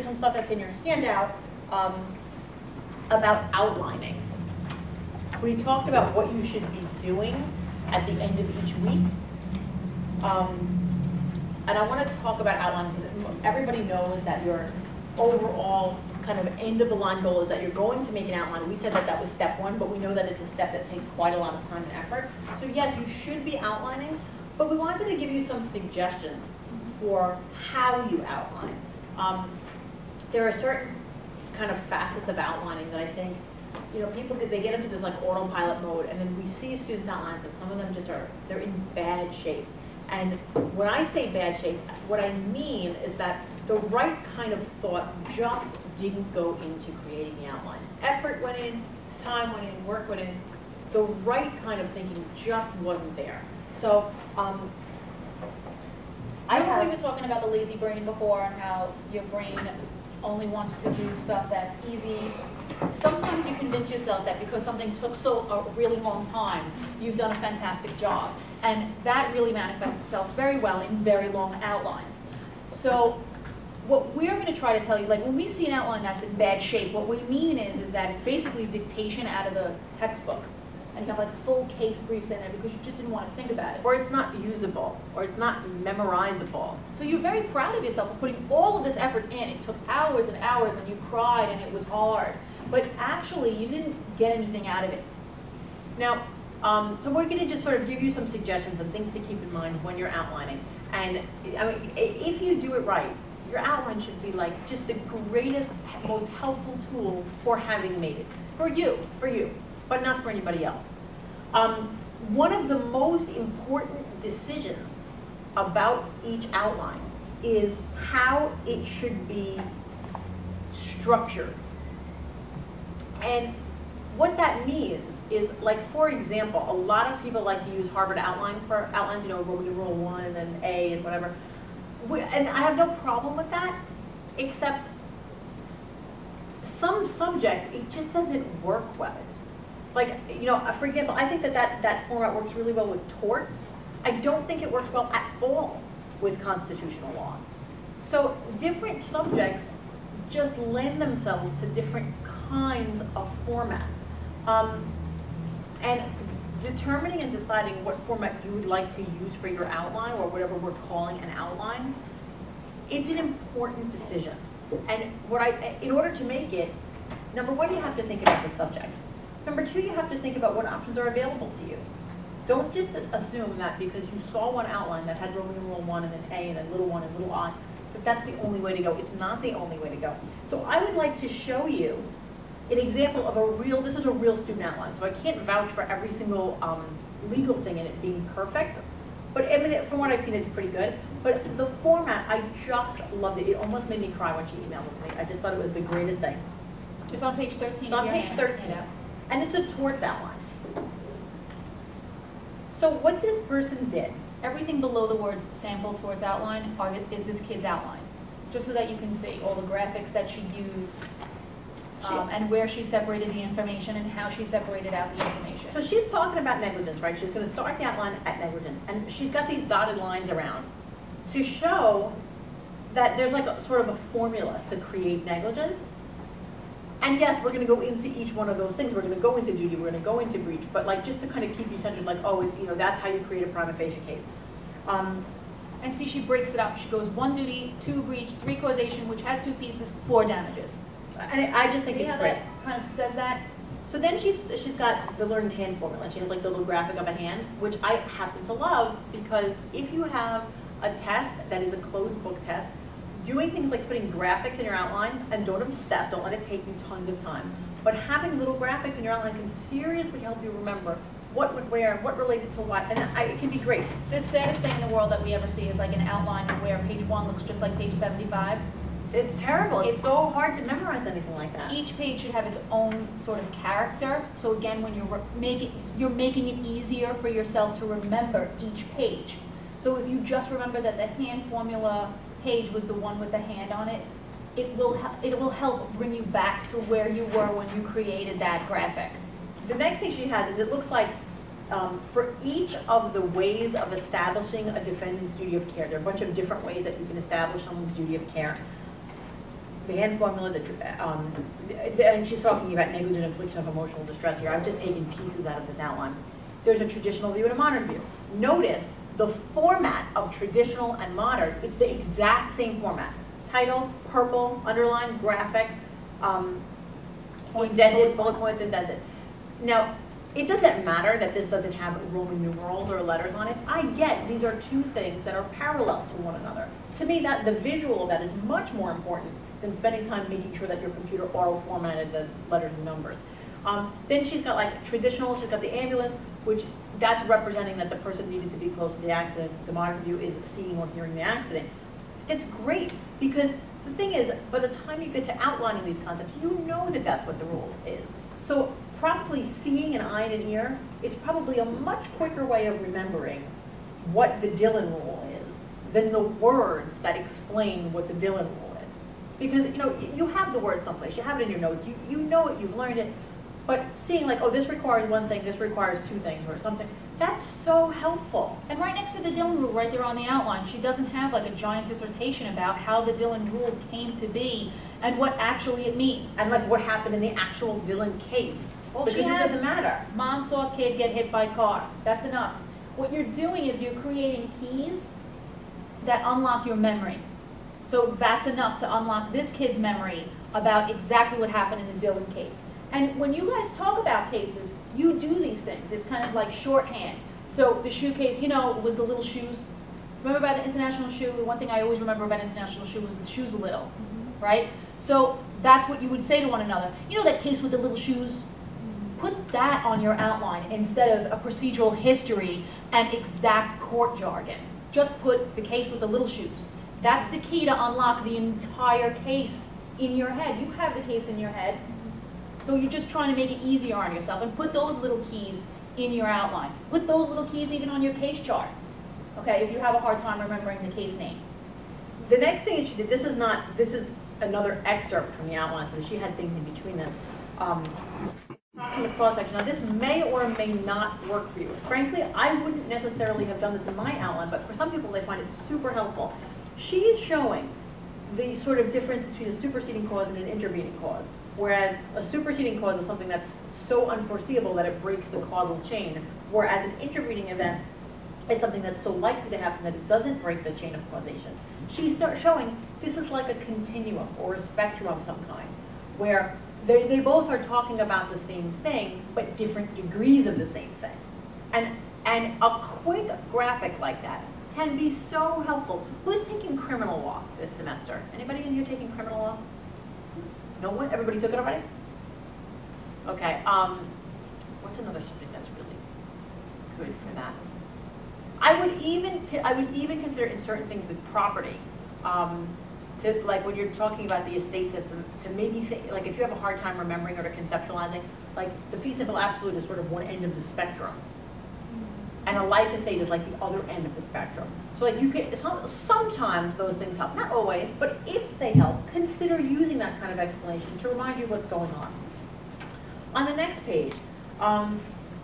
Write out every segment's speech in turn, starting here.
through some stuff that's in your handout about outlining. We talked about what you should be doing at the end of each week. And I want to talk about outlining because everybody knows that your overall kind of end of the line goal is that you're going to make an outline. We said that that was step one, but we know that it's a step that takes quite a lot of time and effort. So yes, you should be outlining, but we wanted to give you some suggestions for how you outline. There are certain kind of facets of outlining that I think, you know, people they get into this like autopilot mode, and then we see students' outlines, and some of them just they're in bad shape. And when I say bad shape, what I mean is that the right kind of thought just didn't go into creating the outline. Effort went in, time went in, work went in. The right kind of thinking just wasn't there. So we were talking about the lazy brain before and how your brain only wants to do stuff that's easy. Sometimes you convince yourself that because something took a really long time, you've done a fantastic job. And that really manifests itself very well in very long outlines. So what we're going to try to tell you, like when we see an outline that's in bad shape, what we mean is that it's basically dictation out of the textbook. And you have like full case briefs in there because you just didn't want to think about it. or it's not usable, or it's not memorizable. So you're very proud of yourself for putting all of this effort in. It took hours and hours and you cried and it was hard. But actually you didn't get anything out of it. Now, so we're going to just sort of give you some suggestions and things to keep in mind when you're outlining. And I mean, if you do it right, your outline should be like just the greatest, most helpful tool for having made it. For you, but not for anybody else. One of the most important decisions about each outline is how it should be structured. And what that means is, like, for example, a lot of people like to use Harvard Outline for outlines, you know, Roman numeral 1 and then A and whatever. And I have no problem with that, except some subjects, it just doesn't work well. Like, you know, for example, I think that format works really well with torts. I don't think it works well at all with constitutional law. So different subjects just lend themselves to different kinds of formats. And determining and deciding what format you would like to use for your outline, or whatever we're calling an outline, it's an important decision. And in order to make it, number one, you have to think about the subject. Number two, you have to think about what options are available to you. Don't just assume that because you saw one outline that had Roman numeral 1 and then A and then little 1 and little I, that that's the only way to go. It's not the only way to go. So I would like to show you an example of this is a real student outline, so I can't vouch for every single legal thing in it being perfect, but I mean, from what I've seen, it's pretty good. But the format, I just loved it. It almost made me cry when she emailed it to me. I just thought it was the greatest thing. It's on page 13. It's on page 13, and it's a torts outline. So what this person did, everything below the words sample towards outline is this kid's outline, just so that you can see all the graphics that she used, and where she separated the information and how she separated out the information. So she's talking about negligence, right? She's going to start the outline at negligence, and she's got these dotted lines around to show that there's like a sort of a formula to create negligence. And yes, we're going to go into each one of those things. We're going to go into duty, we're going to go into breach, but like just to kind of keep you centered, like, oh, you know, that's how you create a prima facie case. And see, she breaks it up. She goes 1 duty, 2 breach, 3 causation, which has 2 pieces, 4 damages. And I just think it's great. That kind of says that. So then she's got the learned hand formula. She has like the little graphic of a hand, which I happen to love, because if you have a test that is a closed book test, doing things like putting graphics in your outline, and don't obsess, don't let it take you tons of time, but having little graphics in your outline can seriously help you remember what went where, what related to what, and it can be great. The saddest thing in the world that we ever see is like an outline where page 1 looks just like page 75. It's terrible. It's so hard to memorize anything like that. Each page should have its own sort of character. So again, when you're making it easier for yourself to remember each page. So if you just remember that the hand formula page was the one with the hand on it, it will help bring you back to where you were when you created that graphic. The next thing she has is, it looks like for each of the ways of establishing a defendant's duty of care, there are a bunch of different ways that you can establish someone's duty of care. band formula, and she's talking about negligent infliction of emotional distress here. I've just taken pieces out of this outline. There's a traditional view and a modern view. Notice the format of traditional and modern, it's the exact same format. Title, purple, underline, graphic, indented, bullet points, indented. Now, it doesn't matter that this doesn't have Roman numerals or letters on it. I get these are two things that are parallel to one another. To me, that the visual of that is much more important than spending time making sure that your computer auto-formatted the letters and numbers. Then she's got like traditional, she's got the ambulance, which that's representing that the person needed to be close to the accident. The modern view is seeing or hearing the accident. It's great because the thing is, by the time you get to outlining these concepts, you know that that's what the rule is. So probably seeing an eye and an ear is probably a much quicker way of remembering what the Dillon rule is than the words that explain what the Dillon rule is. Because you have the word someplace, you have it in your notes, you know it, you've learned it, but seeing like, oh, this requires one thing, this requires two things or something, that's so helpful. And right next to the Dillon rule, right there on the outline, she doesn't have like a giant dissertation about how the Dillon rule came to be and what actually it means. And like what happened in the actual Dillon case. Well, because it doesn't matter. Mom saw a kid get hit by a car. That's enough. What you're doing is you're creating keys that unlock your memory. So that's enough to unlock this kid's memory about exactly what happened in the Dillon case. And when you guys talk about cases, you do these things. It's kind of like shorthand. So the shoe case, was the little shoes. Remember about the international shoe? The one thing I always remember about international shoe was the shoes were little, right? So that's what you would say to one another. You know that case with the little shoes? Put that on your outline instead of a procedural history and exact court jargon. Just put the case with the little shoes. That's the key to unlock the entire case in your head. You have the case in your head. So you're just trying to make it easier on yourself and put those little keys in your outline. Put those little keys even on your case chart, okay, if you have a hard time remembering the case name. The next thing she did, this is another excerpt from the outline, so she had things in between them. Approximate cross section. Now this may or may not work for you. Frankly, I wouldn't necessarily have done this in my outline, but for some people they find it super helpful. She's showing the sort of difference between a superseding cause and an intervening cause. Whereas a superseding cause is something that's so unforeseeable that it breaks the causal chain, whereas an intervening event is something that's so likely to happen that it doesn't break the chain of causation. She's showing this is like a continuum or a spectrum of some kind, where they both are talking about the same thing, but different degrees of the same thing. And a quick graphic like that can be so helpful. Who's taking criminal law this semester? Anybody in here taking criminal law? No one? Everybody took it already? Okay. What's another subject that's really good for that? I would even consider in certain things with property, to like when you're talking about the estate system, to maybe think like if you have a hard time remembering or to conceptualizing, like the fee simple absolute is sort of one end of the spectrum, and a life estate is like the other end of the spectrum. So like you can, sometimes those things help, not always, but if they help, consider using that kind of explanation to remind you what's going on. On the next page,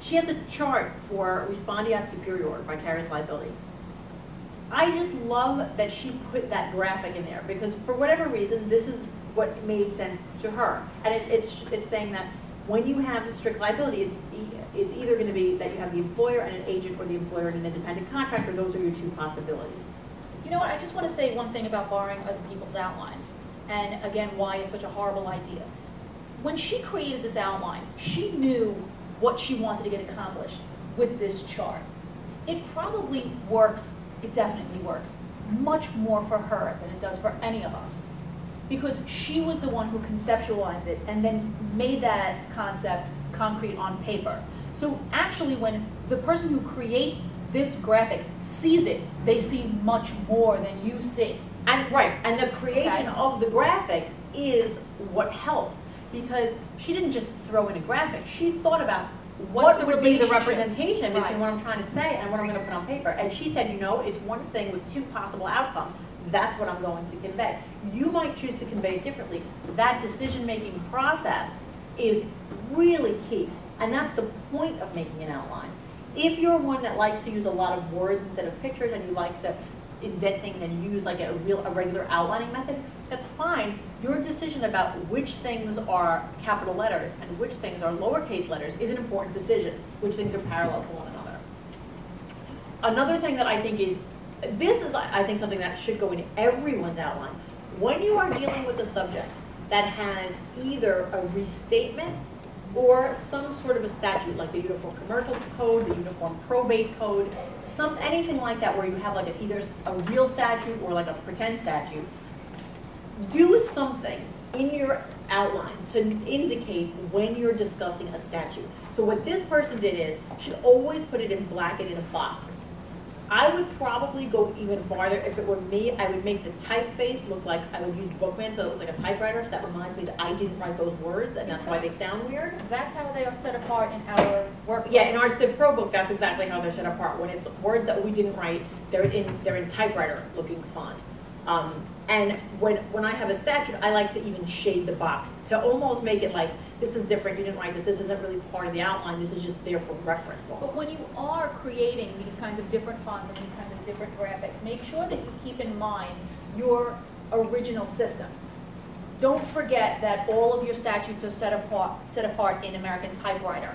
she has a chart for respondeat superior, vicarious liability. I just love that she put that graphic in there because for whatever reason, this is what made sense to her. And it's saying that when you have strict liability, it's either going to be that you have the employer and an agent or the employer and an independent contractor. Those are your two possibilities. You know what, I just want to say one thing about borrowing other people's outlines, and again, why it's such a horrible idea. When she created this outline, she knew what she wanted to get accomplished with this chart. It probably works, it definitely works, much more for her than it does for any of us. Because she was the one who conceptualized it and then made that concept concrete on paper. So actually when the person who creates this graphic sees it, they see much more than you see. And right, and the creation of the graphic is what helps, because she didn't just throw in a graphic. She thought about what would be the representation between what I'm trying to say and what I'm going to put on paper. And she said, you know, it's one thing with two possible outcomes. That's what I'm going to convey. You might choose to convey it differently. That decision-making process is really key, and that's the point of making an outline. If you're one that likes to use a lot of words instead of pictures and you like to indent things and use like a regular outlining method, that's fine. Your decision about which things are capital letters and which things are lowercase letters is an important decision, which things are parallel to one another. Another thing that I think is, this is, I think, something that should go in everyone's outline. When you are dealing with a subject that has either a restatement or some sort of a statute, like the Uniform Commercial Code, the Uniform Probate Code, anything like that, where you have like either a real statute or like a pretend statute, do something in your outline to indicate when you're discussing a statute. So what this person did is, she always put it in black and in a box. I would probably go even farther. If it were me, I would make the typeface look like, I would use Bookman so it looks like a typewriter, so that reminds me that I didn't write those words, and that's why they sound weird. That's how they are set apart in our workbook. Yeah, in our Civ Pro book, that's exactly how they're set apart. When it's words that we didn't write, they're in typewriter-looking font. And when I have a statute, I like to even shade the box to almost make it like, this is different, you didn't write this, this isn't really part of the outline, this is just there for reference almost. But when you are creating these kinds of different fonts and these kinds of different graphics, make sure that you keep in mind your original system. Don't forget that all of your statutes are set apart in American Typewriter.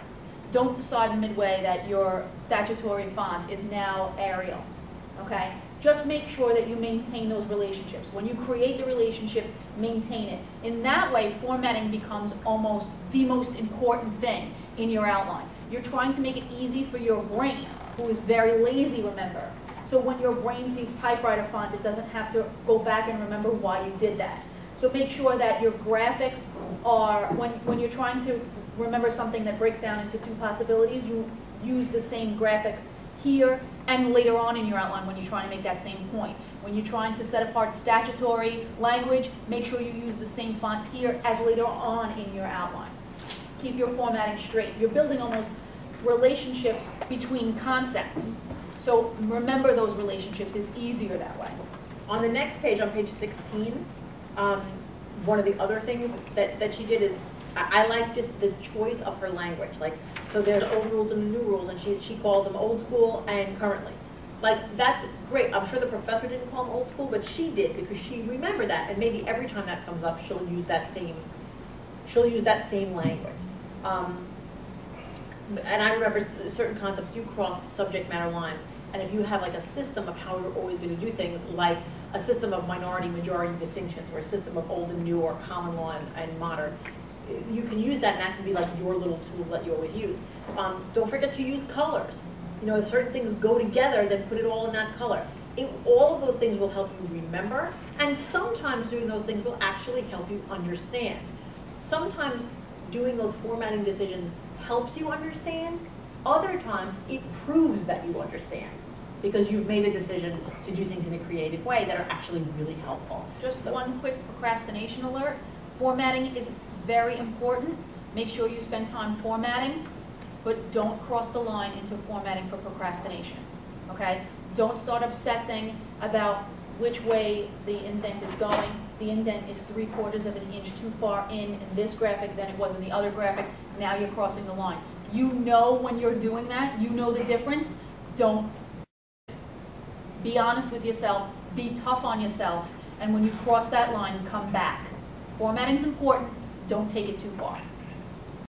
Don't decide midway that your statutory font is now Arial, okay? Just make sure that you maintain those relationships. When you create the relationship, maintain it. In that way, formatting becomes almost the most important thing in your outline. You're trying to make it easy for your brain, who is very lazy, remember. So when your brain sees typewriter font, it doesn't have to go back and remember why you did that. So make sure that your graphics are, when you're trying to remember something that breaks down into two possibilities, you use the same graphic here and later on in your outline when you're trying to make that same point. When you're trying to set apart statutory language, make sure you use the same font here as later on in your outline. Keep your formatting straight. You're building almost relationships between concepts. So remember those relationships. It's easier that way. On the next page, on page 16, one of the other things that she did is, I like just the choice of her language. Like, so there's old rules and new rules, and she calls them old school and currently. Like, that's great. I'm sure the professor didn't call them old school, but she did because she remembered that, and maybe every time that comes up, she'll use that same language. And I remember certain concepts do cross subject matter lines, and if you have like a system of how you're always going to do things, like a system of minority-majority distinctions, or a system of old and new, or common law and modern, you can use that, and that can be like your little tool that you always use. Don't forget to use colors. You know, if certain things go together, then put it all in that color. All of those things will help you remember, and sometimes doing those things will actually help you understand. Sometimes doing those formatting decisions helps you understand. Other times, it proves that you understand, because you've made a decision to do things in a creative way that are actually really helpful. Just one quick procrastination alert. Formatting is very important. Make sure you spend time formatting, but don't cross the line into formatting for procrastination, okay? Don't start obsessing about which way the indent is going. The indent is 3/4 of an inch too far in this graphic than it was in the other graphic. Now you're crossing the line. You know when you're doing that, you know the difference. Don't. Be honest with yourself, be tough on yourself, and when you cross that line, come back. Formatting is important. Don't take it too far.